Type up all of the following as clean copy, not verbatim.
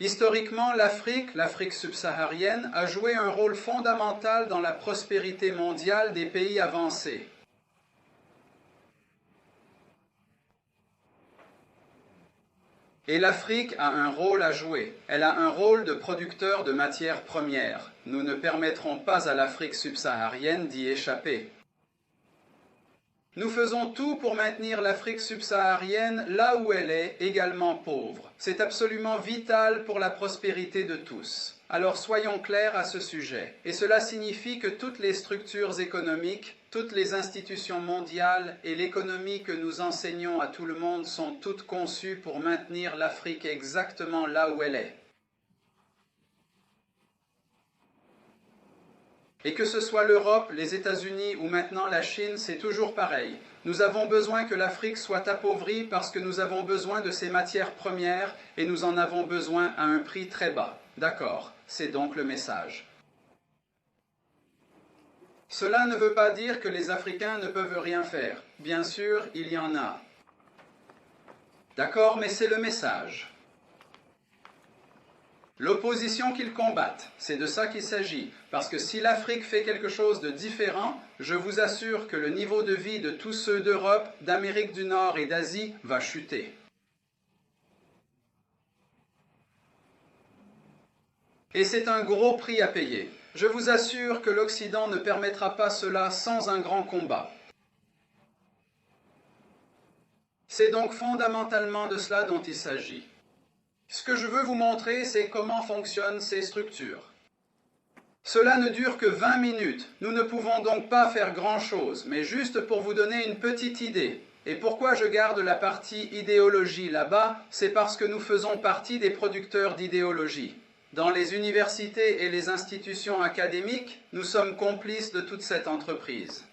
Historiquement, l'Afrique subsaharienne, a joué un rôle fondamental dans la prospérité mondiale des pays avancés. Et l'Afrique a un rôle à jouer. Elle a un rôle de producteur de matières premières. Nous ne permettrons pas à l'Afrique subsaharienne d'y échapper. Nous faisons tout pour maintenir l'Afrique subsaharienne là où elle est, également pauvre. C'est absolument vital pour la prospérité de tous. Alors soyons clairs à ce sujet. Et cela signifie que toutes les structures économiques, toutes les institutions mondiales et l'économie que nous enseignons à tout le monde sont toutes conçues pour maintenir l'Afrique exactement là où elle est. Et que ce soit l'Europe, les États-Unis ou maintenant la Chine, c'est toujours pareil. Nous avons besoin que l'Afrique soit appauvrie parce que nous avons besoin de ses matières premières et nous en avons besoin à un prix très bas. D'accord, c'est donc le message. Cela ne veut pas dire que les Africains ne peuvent rien faire. Bien sûr, il y en a. D'accord, mais c'est le message. L'opposition qu'ils combattent, c'est de ça qu'il s'agit. Parce que si l'Afrique fait quelque chose de différent, je vous assure que le niveau de vie de tous ceux d'Europe, d'Amérique du Nord et d'Asie va chuter. Et c'est un gros prix à payer. Je vous assure que l'Occident ne permettra pas cela sans un grand combat. C'est donc fondamentalement de cela dont il s'agit. Ce que je veux vous montrer, c'est comment fonctionnent ces structures. Cela ne dure que 20 minutes. Nous ne pouvons donc pas faire grand-chose, mais juste pour vous donner une petite idée. Et pourquoi je garde la partie idéologie là-bas, c'est parce que nous faisons partie des producteurs d'idéologie. Dans les universités et les institutions académiques, nous sommes complices de toute cette entreprise.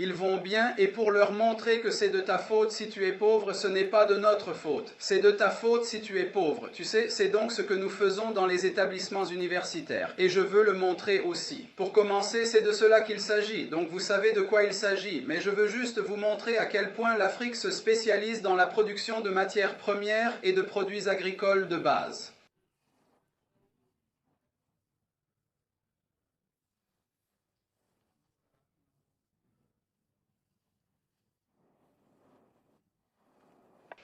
Ils vont bien, et pour leur montrer que c'est de ta faute si tu es pauvre, ce n'est pas de notre faute. C'est de ta faute si tu es pauvre. Tu sais, c'est donc ce que nous faisons dans les établissements universitaires. Et je veux le montrer aussi. Pour commencer, c'est de cela qu'il s'agit. Donc vous savez de quoi il s'agit. Mais je veux juste vous montrer à quel point l'Afrique se spécialise dans la production de matières premières et de produits agricoles de base.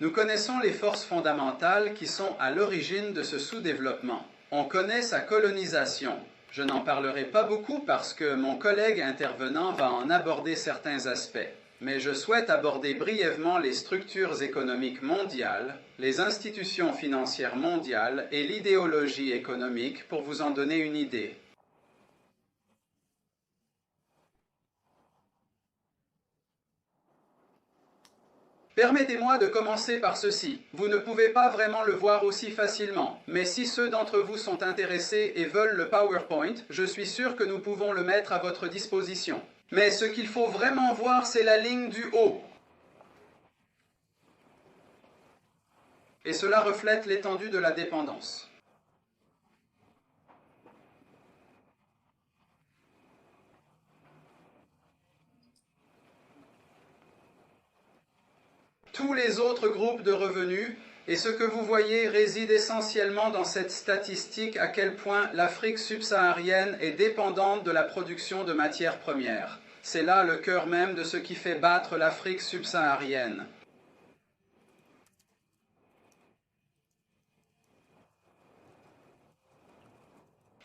Nous connaissons les forces fondamentales qui sont à l'origine de ce sous-développement. On connaît sa colonisation. Je n'en parlerai pas beaucoup parce que mon collègue intervenant va en aborder certains aspects. Mais je souhaite aborder brièvement les structures économiques mondiales, les institutions financières mondiales et l'idéologie économique pour vous en donner une idée. Permettez-moi de commencer par ceci. Vous ne pouvez pas vraiment le voir aussi facilement, mais si ceux d'entre vous sont intéressés et veulent le PowerPoint, je suis sûr que nous pouvons le mettre à votre disposition. Mais ce qu'il faut vraiment voir, c'est la ligne du haut. Et cela reflète l'étendue de la dépendance. Tous les autres groupes de revenus, et ce que vous voyez réside essentiellement dans cette statistique à quel point l'Afrique subsaharienne est dépendante de la production de matières premières. C'est là le cœur même de ce qui fait battre l'Afrique subsaharienne.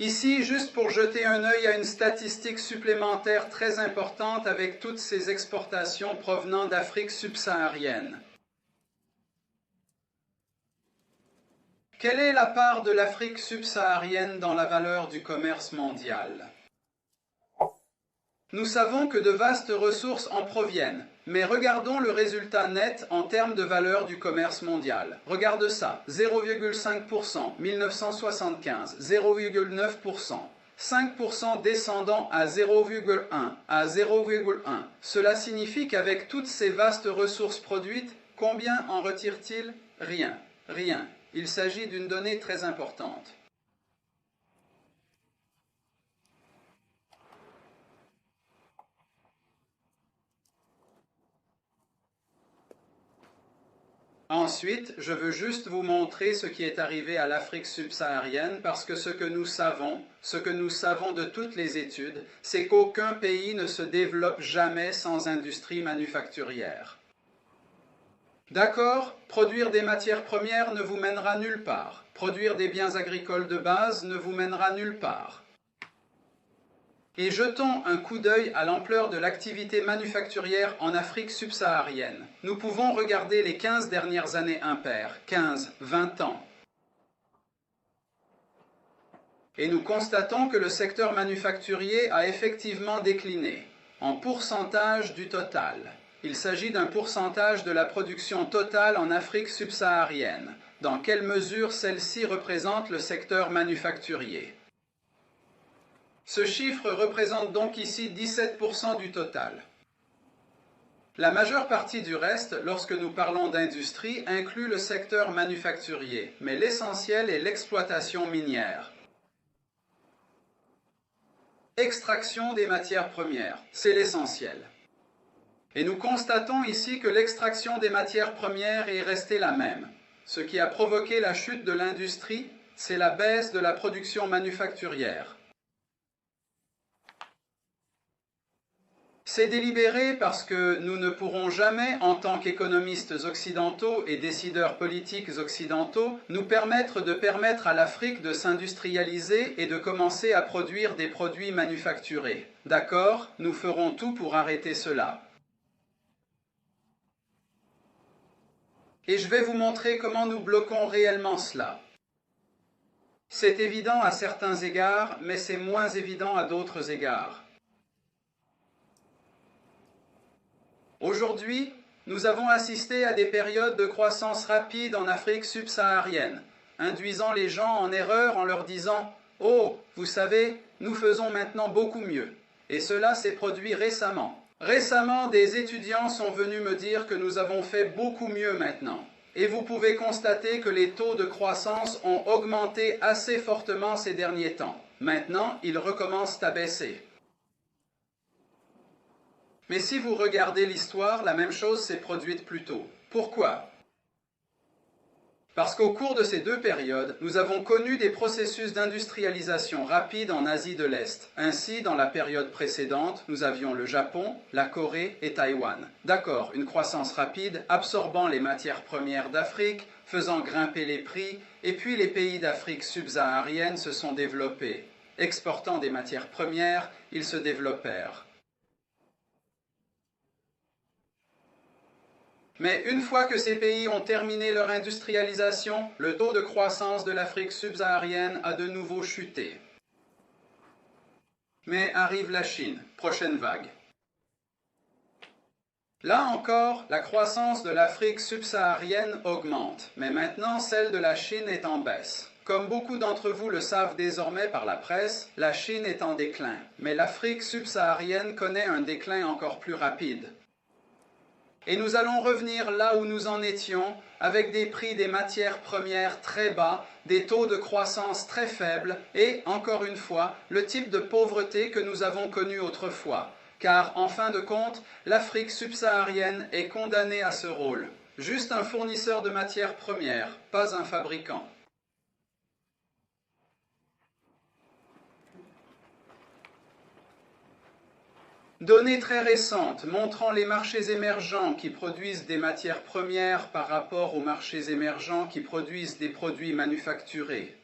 Ici, juste pour jeter un œil à une statistique supplémentaire très importante avec toutes ces exportations provenant d'Afrique subsaharienne. Quelle est la part de l'Afrique subsaharienne dans la valeur du commerce mondial? Nous savons que de vastes ressources en proviennent, mais regardons le résultat net en termes de valeur du commerce mondial. Regarde ça, 0,5%, 1975, 0,9%, 5% descendant à 0,1, à 0,1. Cela signifie qu'avec toutes ces vastes ressources produites, combien en retire-t-il? Rien, rien. Il s'agit d'une donnée très importante. Ensuite, je veux juste vous montrer ce qui est arrivé à l'Afrique subsaharienne parce que ce que nous savons de toutes les études, c'est qu'aucun pays ne se développe jamais sans industrie manufacturière. D'accord, produire des matières premières ne vous mènera nulle part. Produire des biens agricoles de base ne vous mènera nulle part. Et jetons un coup d'œil à l'ampleur de l'activité manufacturière en Afrique subsaharienne. Nous pouvons regarder les 15 dernières années impaires, 15, 20 ans. Et nous constatons que le secteur manufacturier a effectivement décliné, en pourcentage du total. Il s'agit d'un pourcentage de la production totale en Afrique subsaharienne. Dans quelle mesure celle-ci représente le secteur manufacturier? Ce chiffre représente donc ici 17% du total. La majeure partie du reste, lorsque nous parlons d'industrie, inclut le secteur manufacturier, mais l'essentiel est l'exploitation minière. Extraction des matières premières, c'est l'essentiel. Et nous constatons ici que l'extraction des matières premières est restée la même. Ce qui a provoqué la chute de l'industrie, c'est la baisse de la production manufacturière. C'est délibéré parce que nous ne pourrons jamais, en tant qu'économistes occidentaux et décideurs politiques occidentaux, nous permettre à l'Afrique de s'industrialiser et de commencer à produire des produits manufacturés. D'accord? Nous ferons tout pour arrêter cela. Et je vais vous montrer comment nous bloquons réellement cela. C'est évident à certains égards, mais c'est moins évident à d'autres égards. Aujourd'hui, nous avons assisté à des périodes de croissance rapide en Afrique subsaharienne, induisant les gens en erreur en leur disant « Oh, vous savez, nous faisons maintenant beaucoup mieux ». Et cela s'est produit récemment. Récemment, des étudiants sont venus me dire que nous avons fait beaucoup mieux maintenant. Et vous pouvez constater que les taux de croissance ont augmenté assez fortement ces derniers temps. Maintenant, ils recommencent à baisser. Mais si vous regardez l'histoire, la même chose s'est produite plus tôt. Pourquoi? Parce qu'au cours de ces deux périodes, nous avons connu des processus d'industrialisation rapide en Asie de l'Est. Ainsi, dans la période précédente, nous avions le Japon, la Corée et Taïwan. D'accord, une croissance rapide, absorbant les matières premières d'Afrique, faisant grimper les prix, et puis les pays d'Afrique subsaharienne se sont développés. Exportant des matières premières, ils se développèrent. Mais une fois que ces pays ont terminé leur industrialisation, le taux de croissance de l'Afrique subsaharienne a de nouveau chuté. Mais arrive la Chine, prochaine vague. Là encore, la croissance de l'Afrique subsaharienne augmente, mais maintenant celle de la Chine est en baisse. Comme beaucoup d'entre vous le savent désormais par la presse, la Chine est en déclin, mais l'Afrique subsaharienne connaît un déclin encore plus rapide. Et nous allons revenir là où nous en étions, avec des prix des matières premières très bas, des taux de croissance très faibles et, encore une fois, le type de pauvreté que nous avons connu autrefois. Car, en fin de compte, l'Afrique subsaharienne est condamnée à ce rôle. Juste un fournisseur de matières premières, pas un fabricant. Données très récentes montrant les marchés émergents qui produisent des matières premières par rapport aux marchés émergents qui produisent des produits manufacturés.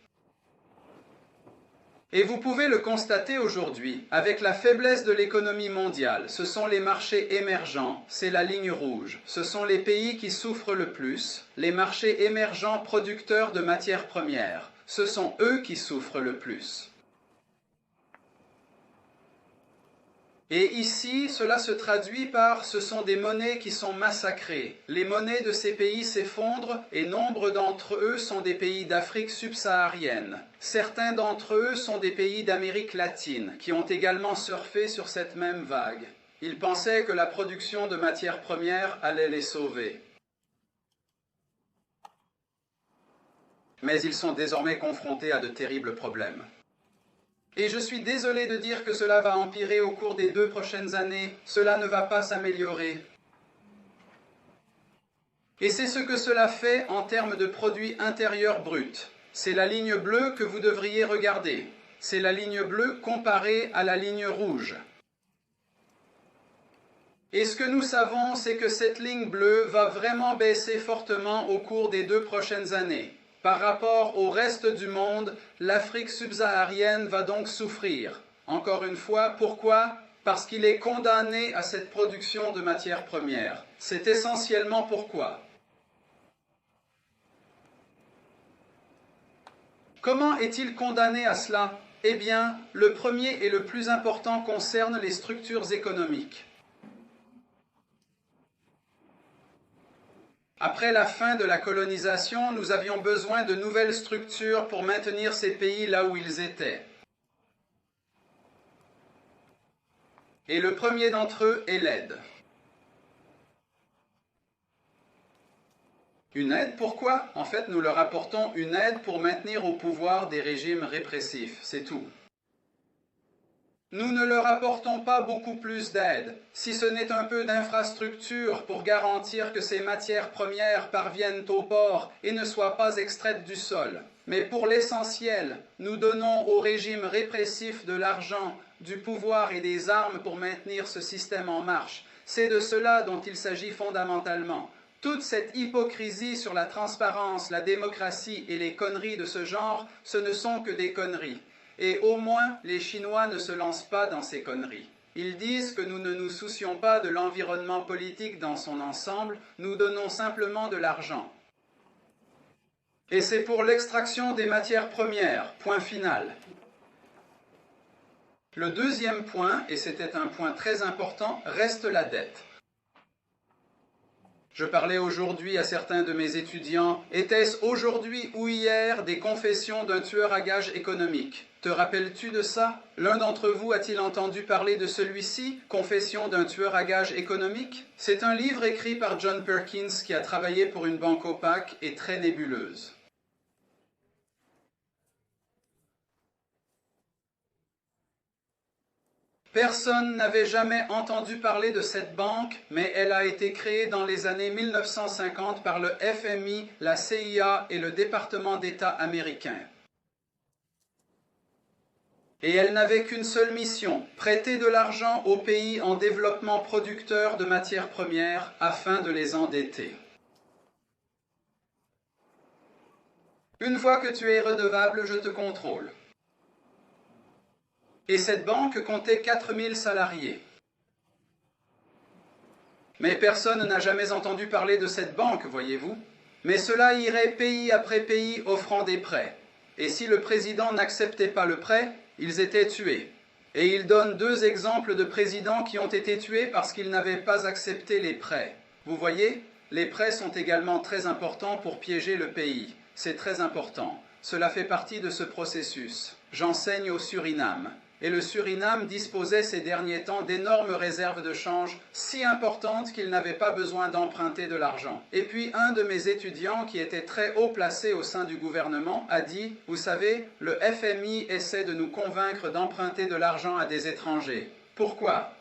Et vous pouvez le constater aujourd'hui, avec la faiblesse de l'économie mondiale, ce sont les marchés émergents, c'est la ligne rouge. Ce sont les pays qui souffrent le plus, les marchés émergents producteurs de matières premières. Ce sont eux qui souffrent le plus. Et ici, cela se traduit par ce sont des monnaies qui sont massacrées. Les monnaies de ces pays s'effondrent et nombre d'entre eux sont des pays d'Afrique subsaharienne. Certains d'entre eux sont des pays d'Amérique latine qui ont également surfé sur cette même vague. Ils pensaient que la production de matières premières allait les sauver. Mais ils sont désormais confrontés à de terribles problèmes. Et je suis désolé de dire que cela va empirer au cours des 2 prochaines années. Cela ne va pas s'améliorer. Et c'est ce que cela fait en termes de produit intérieur brut. C'est la ligne bleue que vous devriez regarder. C'est la ligne bleue comparée à la ligne rouge. Et ce que nous savons, c'est que cette ligne bleue va vraiment baisser fortement au cours des 2 prochaines années. Par rapport au reste du monde, l'Afrique subsaharienne va donc souffrir. Encore une fois, pourquoi? Parce qu'il est condamné à cette production de matières premières. C'est essentiellement pourquoi. Comment est-il condamné à cela? Eh bien, le premier et le plus important concerne les structures économiques. Après la fin de la colonisation, nous avions besoin de nouvelles structures pour maintenir ces pays là où ils étaient. Et le premier d'entre eux est l'aide. Une aide, pourquoi? En fait, nous leur apportons une aide pour maintenir au pouvoir des régimes répressifs, c'est tout. Nous ne leur apportons pas beaucoup plus d'aide, si ce n'est un peu d'infrastructure pour garantir que ces matières premières parviennent au port et ne soient pas extraites du sol. Mais pour l'essentiel, nous donnons au régime répressif de l'argent, du pouvoir et des armes pour maintenir ce système en marche. C'est de cela dont il s'agit fondamentalement. Toute cette hypocrisie sur la transparence, la démocratie et les conneries de ce genre, ce ne sont que des conneries. Et au moins, les Chinois ne se lancent pas dans ces conneries. Ils disent que nous ne nous soucions pas de l'environnement politique dans son ensemble, nous donnons simplement de l'argent. Et c'est pour l'extraction des matières premières, point final. Le deuxième point, et c'était un point très important, reste la dette. Je parlais aujourd'hui à certains de mes étudiants, était-ce aujourd'hui ou hier des confessions d'un tueur à gages économique? Te rappelles-tu de ça? L'un d'entre vous a-t-il entendu parler de celui-ci, Confession d'un tueur à gages économique? C'est un livre écrit par John Perkins qui a travaillé pour une banque opaque et très nébuleuse. Personne n'avait jamais entendu parler de cette banque, mais elle a été créée dans les années 1950 par le FMI, la CIA et le département d'État américain. Et elle n'avait qu'une seule mission, prêter de l'argent aux pays en développement producteurs de matières premières afin de les endetter. Une fois que tu es redevable, je te contrôle. Et cette banque comptait 4000 salariés. Mais personne n'a jamais entendu parler de cette banque, voyez-vous. Mais cela irait pays après pays offrant des prêts. Et si le président n'acceptait pas le prêt, ils étaient tués. Et il donne 2 exemples de présidents qui ont été tués parce qu'ils n'avaient pas accepté les prêts. Vous voyez, les prêts sont également très importants pour piéger le pays. C'est très important. Cela fait partie de ce processus. J'enseigne au Suriname. Et le Suriname disposait ces derniers temps d'énormes réserves de change si importantes qu'il n'avait pas besoin d'emprunter de l'argent. Et puis un de mes étudiants qui était très haut placé au sein du gouvernement a dit « Vous savez, le FMI essaie de nous convaincre d'emprunter de l'argent à des étrangers. Pourquoi ? »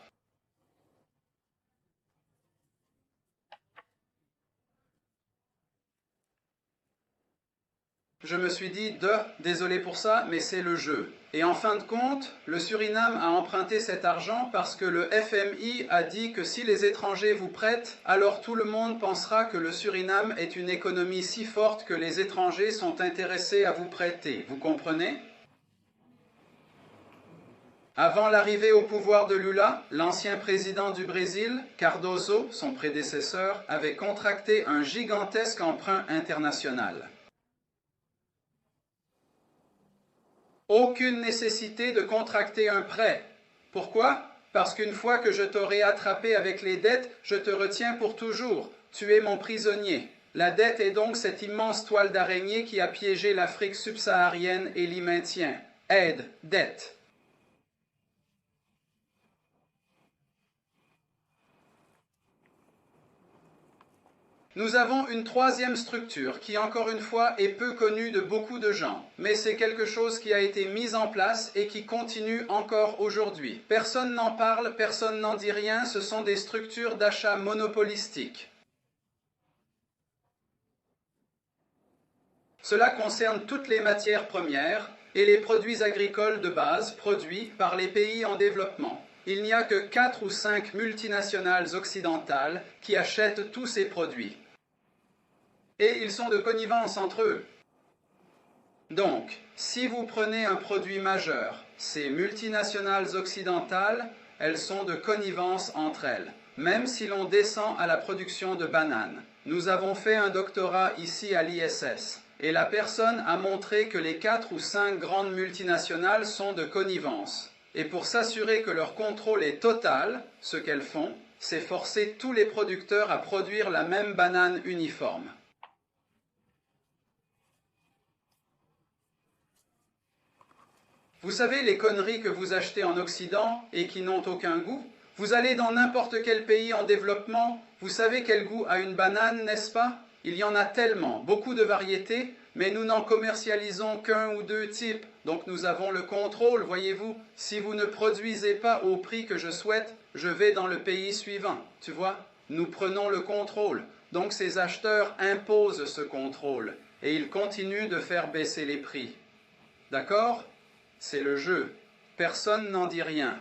Je me suis dit, désolé pour ça, mais c'est le jeu. Et en fin de compte, le Suriname a emprunté cet argent parce que le FMI a dit que si les étrangers vous prêtent, alors tout le monde pensera que le Suriname est une économie si forte que les étrangers sont intéressés à vous prêter. Vous comprenez ? Avant l'arrivée au pouvoir de Lula, l'ancien président du Brésil, Cardoso, son prédécesseur, avait contracté un gigantesque emprunt international. Aucune nécessité de contracter un prêt. Pourquoi? Parce qu'une fois que je t'aurai attrapé avec les dettes, je te retiens pour toujours. Tu es mon prisonnier. La dette est donc cette immense toile d'araignée qui a piégé l'Afrique subsaharienne et l'y maintient. Aide, dette. Nous avons une troisième structure qui, encore une fois, est peu connue de beaucoup de gens, mais c'est quelque chose qui a été mis en place et qui continue encore aujourd'hui. Personne n'en parle, personne n'en dit rien, ce sont des structures d'achat monopolistiques. Cela concerne toutes les matières premières et les produits agricoles de base produits par les pays en développement. Il n'y a que 4 ou 5 multinationales occidentales qui achètent tous ces produits. Et ils sont de connivence entre eux. Donc, si vous prenez un produit majeur, ces multinationales occidentales, elles sont de connivence entre elles, même si l'on descend à la production de bananes. Nous avons fait un doctorat ici à l'ISS, et la personne a montré que les 4 ou 5 grandes multinationales sont de connivence. Et pour s'assurer que leur contrôle est total, ce qu'elles font, c'est forcer tous les producteurs à produire la même banane uniforme. Vous savez les conneries que vous achetez en Occident et qui n'ont aucun goût? Vous allez dans n'importe quel pays en développement, vous savez quel goût a une banane, n'est-ce pas? Il y en a tellement, beaucoup de variétés, mais nous n'en commercialisons qu'un ou deux types, donc nous avons le contrôle, voyez-vous. Si vous ne produisez pas au prix que je souhaite, je vais dans le pays suivant, tu vois? Nous prenons le contrôle, donc ces acheteurs imposent ce contrôle, et ils continuent de faire baisser les prix. D'accord? C'est le jeu. Personne n'en dit rien.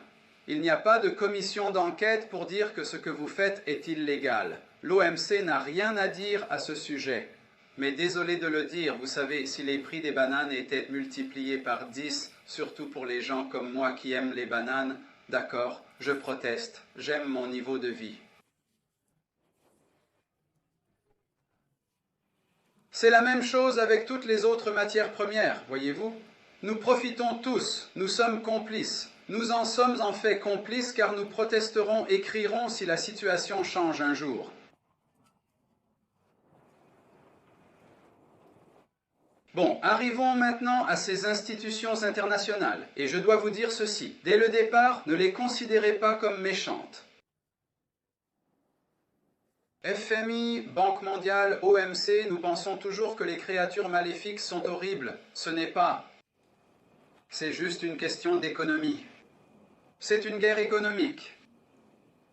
Il n'y a pas de commission d'enquête pour dire que ce que vous faites est illégal. L'OMC n'a rien à dire à ce sujet. Mais désolé de le dire, vous savez, si les prix des bananes étaient multipliés par 10, surtout pour les gens comme moi qui aiment les bananes, d'accord, je proteste, j'aime mon niveau de vie. C'est la même chose avec toutes les autres matières premières, voyez-vous? Nous profitons tous, nous sommes complices. Nous en sommes en fait complices car nous protesterons et crierons si la situation change un jour. Bon, arrivons maintenant à ces institutions internationales. Et je dois vous dire ceci, dès le départ, ne les considérez pas comme méchantes. FMI, Banque mondiale, OMC, nous pensons toujours que les créatures maléfiques sont horribles. Ce n'est pas. C'est juste une question d'économie. C'est une guerre économique.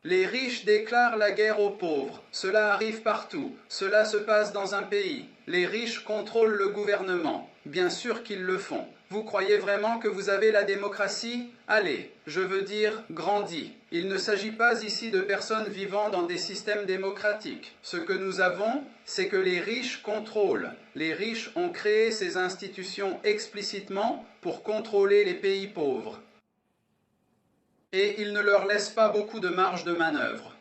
Les riches déclarent la guerre aux pauvres. Cela arrive partout. Cela se passe dans un pays. Les riches contrôlent le gouvernement. Bien sûr qu'ils le font. Vous croyez vraiment que vous avez la démocratie? Allez, je veux dire, grandis. Il ne s'agit pas ici de personnes vivant dans des systèmes démocratiques. Ce que nous avons, c'est que les riches contrôlent. Les riches ont créé ces institutions explicitement pour contrôler les pays pauvres. Et ils ne leur laissent pas beaucoup de marge de manœuvre.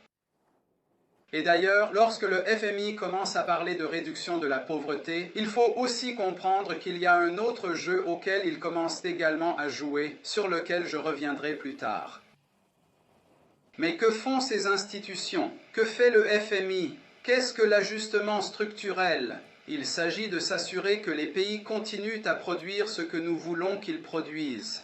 Et d'ailleurs, lorsque le FMI commence à parler de réduction de la pauvreté, il faut aussi comprendre qu'il y a un autre jeu auquel ils commencent également à jouer, sur lequel je reviendrai plus tard. Mais que font ces institutions? Que fait le FMI? Qu'est-ce que l'ajustement structurel? Il s'agit de s'assurer que les pays continuent à produire ce que nous voulons qu'ils produisent.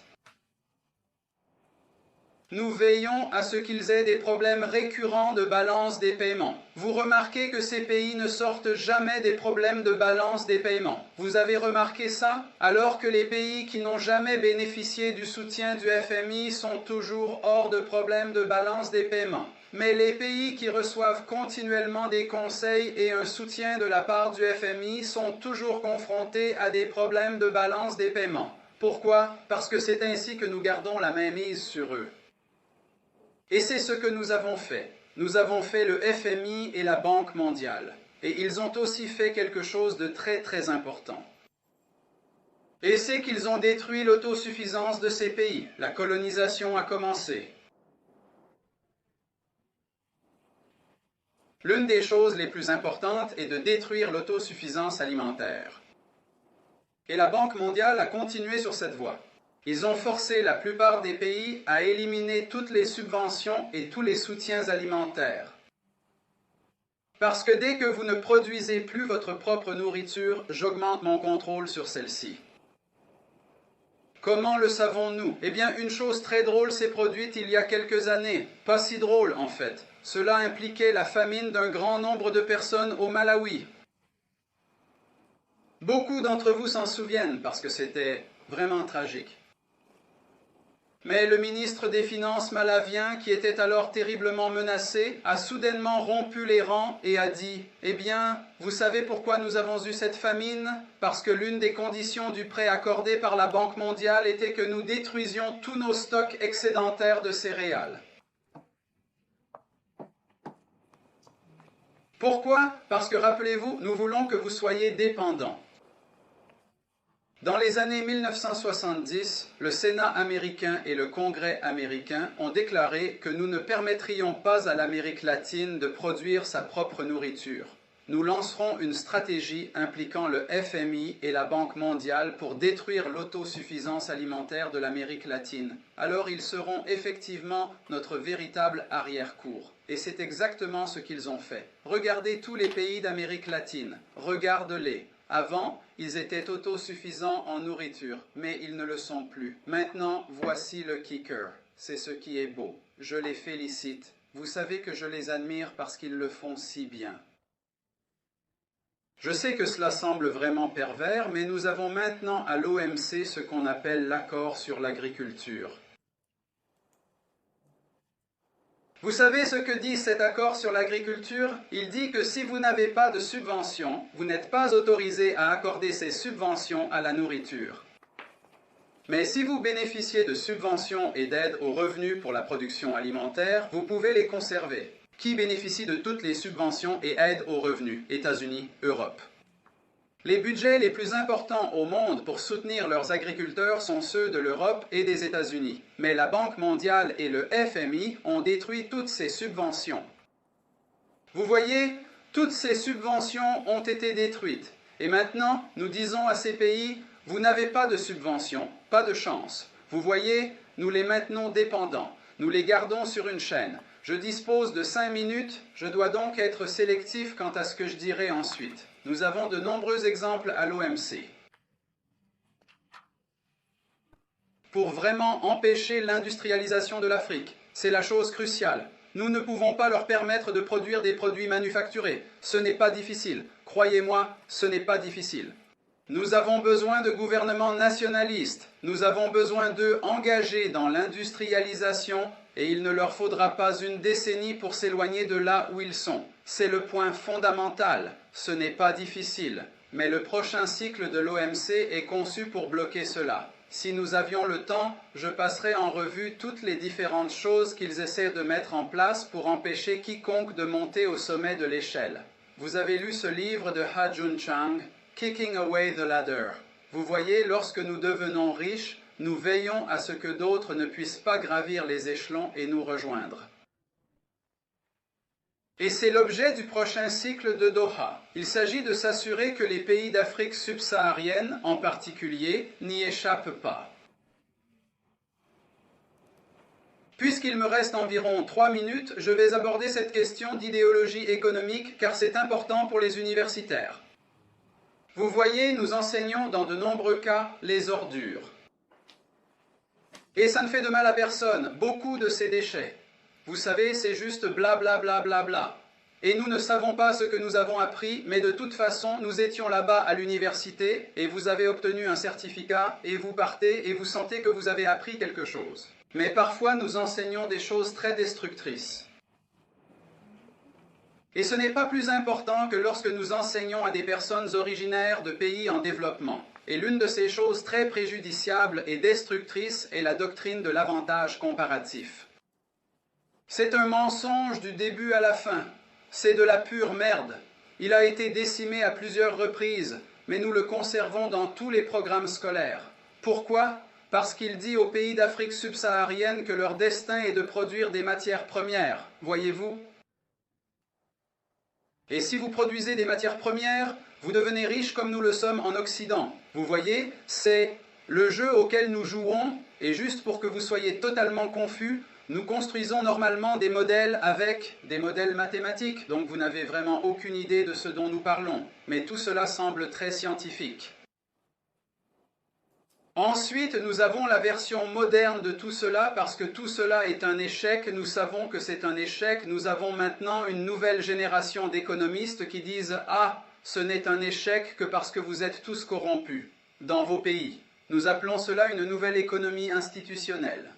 Nous veillons à ce qu'ils aient des problèmes récurrents de balance des paiements. Vous remarquez que ces pays ne sortent jamais des problèmes de balance des paiements. Vous avez remarqué ça? Alors que les pays qui n'ont jamais bénéficié du soutien du FMI sont toujours hors de problèmes de balance des paiements. Mais les pays qui reçoivent continuellement des conseils et un soutien de la part du FMI sont toujours confrontés à des problèmes de balance des paiements. Pourquoi? Parce que c'est ainsi que nous gardons la mainmise sur eux. Et c'est ce que nous avons fait. Nous avons fait le FMI et la Banque mondiale. Et ils ont aussi fait quelque chose de très très important. Et c'est qu'ils ont détruit l'autosuffisance de ces pays. La colonisation a commencé. L'une des choses les plus importantes est de détruire l'autosuffisance alimentaire. Et la Banque mondiale a continué sur cette voie. Ils ont forcé la plupart des pays à éliminer toutes les subventions et tous les soutiens alimentaires. Parce que dès que vous ne produisez plus votre propre nourriture, j'augmente mon contrôle sur celle-ci. Comment le savons-nous? Eh bien, une chose très drôle s'est produite il y a quelques années. Pas si drôle, en fait. Cela impliquait la famine d'un grand nombre de personnes au Malawi. Beaucoup d'entre vous s'en souviennent parce que c'était vraiment tragique. Mais le ministre des Finances malavien, qui était alors terriblement menacé, a soudainement rompu les rangs et a dit « Eh bien, vous savez pourquoi nous avons eu cette famine? Parce que l'une des conditions du prêt accordé par la Banque mondiale était que nous détruisions tous nos stocks excédentaires de céréales. » Pourquoi? Parce que, rappelez-vous, nous voulons que vous soyez dépendants. Dans les années 1970, le Sénat américain et le Congrès américain ont déclaré que nous ne permettrions pas à l'Amérique latine de produire sa propre nourriture. Nous lancerons une stratégie impliquant le FMI et la Banque mondiale pour détruire l'autosuffisance alimentaire de l'Amérique latine. Alors ils seront effectivement notre véritable arrière-cour. Et c'est exactement ce qu'ils ont fait. Regardez tous les pays d'Amérique latine. Regarde-les. Avant, ils étaient autosuffisants en nourriture, mais ils ne le sont plus. Maintenant, voici le kicker. C'est ce qui est beau. Je les félicite. Vous savez que je les admire parce qu'ils le font si bien. Je sais que cela semble vraiment pervers, mais nous avons maintenant à l'OMC ce qu'on appelle l'accord sur l'agriculture. Vous savez ce que dit cet accord sur l'agriculture? Il dit que si vous n'avez pas de subventions, vous n'êtes pas autorisé à accorder ces subventions à la nourriture. Mais si vous bénéficiez de subventions et d'aides aux revenus pour la production alimentaire, vous pouvez les conserver. Qui bénéficie de toutes les subventions et aides aux revenus? États-Unis, Europe. Les budgets les plus importants au monde pour soutenir leurs agriculteurs sont ceux de l'Europe et des États-Unis. Mais la Banque mondiale et le FMI ont détruit toutes ces subventions. Vous voyez, toutes ces subventions ont été détruites. Et maintenant, nous disons à ces pays, vous n'avez pas de subventions, pas de chance. Vous voyez, nous les maintenons dépendants. Nous les gardons sur une chaîne. Je dispose de 5 minutes, je dois donc être sélectif quant à ce que je dirai ensuite. Nous avons de nombreux exemples à l'OMC. Pour vraiment empêcher l'industrialisation de l'Afrique, c'est la chose cruciale. Nous ne pouvons pas leur permettre de produire des produits manufacturés. Ce n'est pas difficile. Croyez-moi, ce n'est pas difficile. Nous avons besoin de gouvernements nationalistes. Nous avons besoin d'eux engagés dans l'industrialisation et il ne leur faudra pas une décennie pour s'éloigner de là où ils sont. C'est le point fondamental. Ce n'est pas difficile. Mais le prochain cycle de l'OMC est conçu pour bloquer cela. Si nous avions le temps, je passerai en revue toutes les différentes choses qu'ils essaient de mettre en place pour empêcher quiconque de monter au sommet de l'échelle. Vous avez lu ce livre de Ha-Joon Chang, Kicking Away the Ladder. Vous voyez, lorsque nous devenons riches, nous veillons à ce que d'autres ne puissent pas gravir les échelons et nous rejoindre. Et c'est l'objet du prochain cycle de Doha. Il s'agit de s'assurer que les pays d'Afrique subsaharienne, en particulier, n'y échappent pas. Puisqu'il me reste environ 3 minutes, je vais aborder cette question d'idéologie économique car c'est important pour les universitaires. Vous voyez, nous enseignons dans de nombreux cas les ordures. Et ça ne fait de mal à personne, beaucoup de ces déchets. Vous savez, c'est juste blablabla. Bla, bla, bla. Et nous ne savons pas ce que nous avons appris, mais de toute façon, nous étions là-bas à l'université et vous avez obtenu un certificat et vous partez et vous sentez que vous avez appris quelque chose. Mais parfois, nous enseignons des choses très destructrices. Et ce n'est pas plus important que lorsque nous enseignons à des personnes originaires de pays en développement. Et l'une de ces choses très préjudiciables et destructrices est la doctrine de l'avantage comparatif. C'est un mensonge du début à la fin. C'est de la pure merde. Il a été décimé à plusieurs reprises, mais nous le conservons dans tous les programmes scolaires. Pourquoi? Parce qu'il dit aux pays d'Afrique subsaharienne que leur destin est de produire des matières premières. Voyez-vous? Et si vous produisez des matières premières, vous devenez riche comme nous le sommes en Occident. Vous voyez, c'est le jeu auquel nous jouons, et juste pour que vous soyez totalement confus, nous construisons normalement des modèles avec des modèles mathématiques, donc vous n'avez vraiment aucune idée de ce dont nous parlons. Mais tout cela semble très scientifique. Ensuite, nous avons la version moderne de tout cela, parce que tout cela est un échec, nous savons que c'est un échec, nous avons maintenant une nouvelle génération d'économistes qui disent « Ah, ce n'est un échec que parce que vous êtes tous corrompus dans vos pays ». Nous appelons cela une nouvelle économie institutionnelle.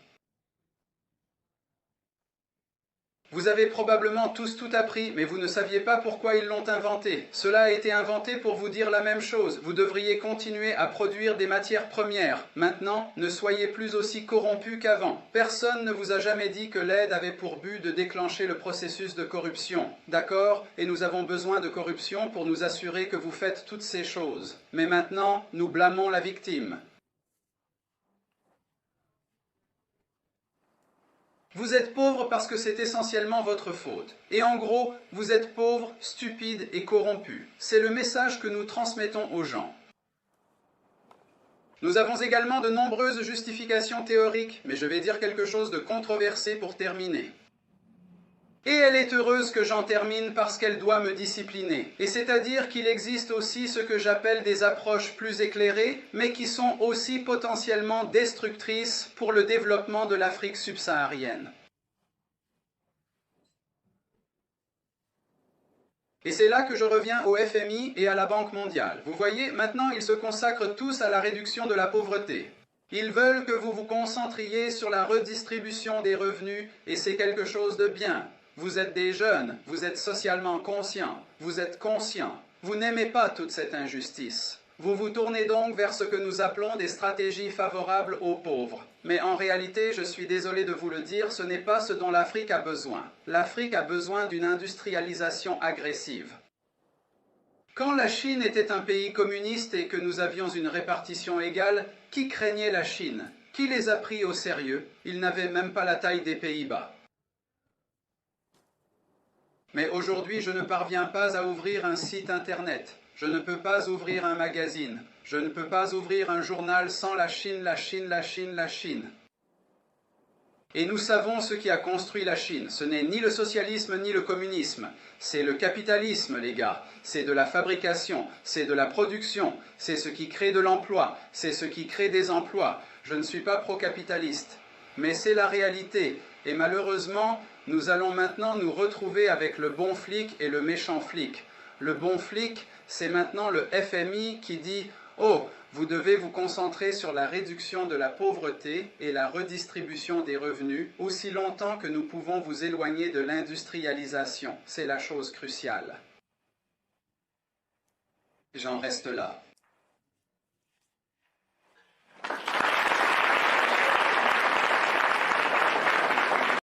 Vous avez probablement tous tout appris, mais vous ne saviez pas pourquoi ils l'ont inventé. Cela a été inventé pour vous dire la même chose. Vous devriez continuer à produire des matières premières. Maintenant, ne soyez plus aussi corrompus qu'avant. Personne ne vous a jamais dit que l'aide avait pour but de déclencher le processus de corruption. D'accord? Et nous avons besoin de corruption pour nous assurer que vous faites toutes ces choses. Mais maintenant, nous blâmons la victime. Vous êtes pauvre parce que c'est essentiellement votre faute. Et en gros, vous êtes pauvre, stupide et corrompu. C'est le message que nous transmettons aux gens. Nous avons également de nombreuses justifications théoriques, mais je vais dire quelque chose de controversé pour terminer. Et elle est heureuse que j'en termine parce qu'elle doit me discipliner. Et c'est-à-dire qu'il existe aussi ce que j'appelle des approches plus éclairées, mais qui sont aussi potentiellement destructrices pour le développement de l'Afrique subsaharienne. Et c'est là que je reviens au FMI et à la Banque mondiale. Vous voyez, maintenant ils se consacrent tous à la réduction de la pauvreté. Ils veulent que vous vous concentriez sur la redistribution des revenus, et c'est quelque chose de bien. Vous êtes des jeunes, vous êtes socialement conscients, vous êtes conscients. Vous n'aimez pas toute cette injustice. Vous vous tournez donc vers ce que nous appelons des stratégies favorables aux pauvres. Mais en réalité, je suis désolé de vous le dire, ce n'est pas ce dont l'Afrique a besoin. L'Afrique a besoin d'une industrialisation agressive. Quand la Chine était un pays communiste et que nous avions une répartition égale, qui craignait la Chine? Qui les a pris au sérieux? Ils n'avaient même pas la taille des Pays-Bas. Mais aujourd'hui, je ne parviens pas à ouvrir un site internet. Je ne peux pas ouvrir un magazine. Je ne peux pas ouvrir un journal sans la Chine, la Chine, la Chine, la Chine. Et nous savons ce qui a construit la Chine. Ce n'est ni le socialisme ni le communisme. C'est le capitalisme, les gars. C'est de la fabrication, c'est de la production, c'est ce qui crée de l'emploi, c'est ce qui crée des emplois. Je ne suis pas pro-capitaliste, mais c'est la réalité. Et malheureusement, nous allons maintenant nous retrouver avec le bon flic et le méchant flic. Le bon flic, c'est maintenant le FMI qui dit « Oh, vous devez vous concentrer sur la réduction de la pauvreté et la redistribution des revenus aussi longtemps que nous pouvons vous éloigner de l'industrialisation. C'est la chose cruciale. » J'en reste là.